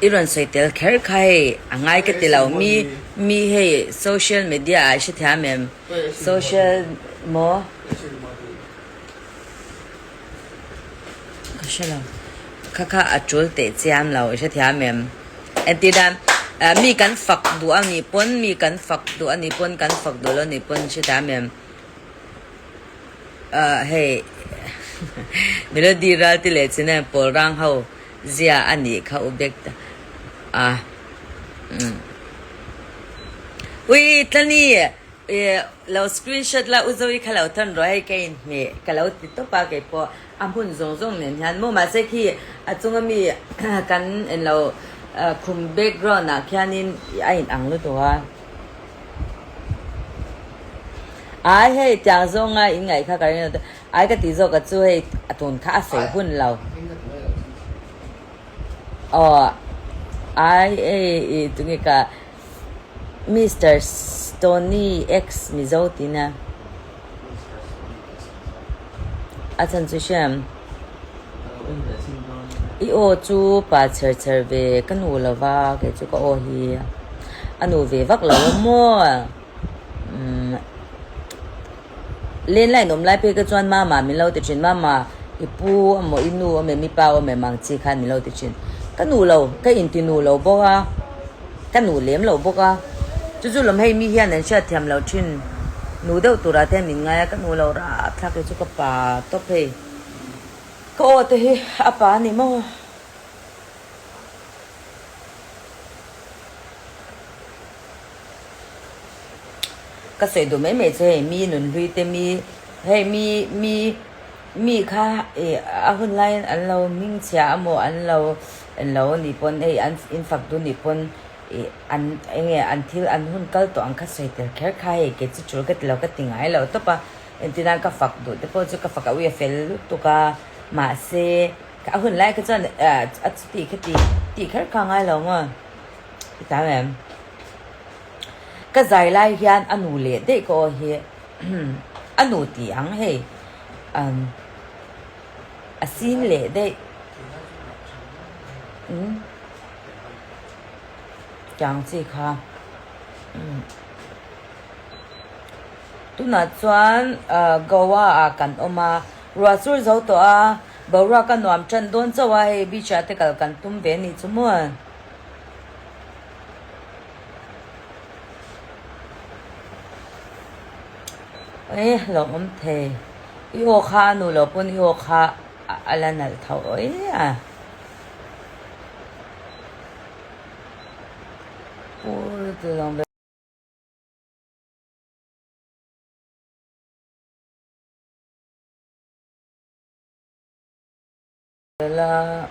iron soi tel kher khai angai ka tilau mi he social media ai she thia mem social mo ka shalo kha achul te chiam lau she thia mem entidan mi kan fak du ani pon mi kan fak du ani pon kan fak do lo ni pon she thia mem hey melody ra ti le chine pol rang ho zia ani kha ubek ui tani lo screenshot la uzoi khala tan roi kain me kalau ti to pa ke po ampun zong zong nen han mo ma se khi achunga mi kan en lo khum background na khanin ai ang lu to wa ai he chang zong a in ngai kha ka ren ai ka ti zo ka chu he atun kha se hun lo ai tungi ka Mr. Stony X Mizotina Atan chu sham I o chu pa cher ve kanu lawa ke chu ka o hi anu ve vak lo mo len lai nom lai pe ka chuan mama mi lo te chin mama ipu mo inu me mi pa o me mang chi khan mi lo te chin kanu lo ka in ti nu lo bo a kanu lem lo bo ka chu lom hei mi hian an sha thiam lo chin nu deuh tura te min ngai ka nu lo ra thla ke chu ka pa to phe ko te hi apa ni mo ka sei do me che mi nun hui te mi hei mi kha a hun lai an lo ming chia mo an lo ni pon ei an in fak du ni pon until an hun kal to ang kha sei tel kher khai ke chu chur ka tilo ka tingai lo to pa entina ka fak du te po chu ka fak awi fel to ka ma se ka hun lai ka chan a ti ti kher kha ngai lo nga ta mem ka zai lai hian anu le de ko hi anu ti ang he asin le de chẳng gì cả tu na chuan gowa kan oma ro sur zo to a bora kan nuam chan don chawa he bi cha te kal kan tum ve ni chumo lo om the yo kha nu lo pun yo kha alanal thau oi từ lòng là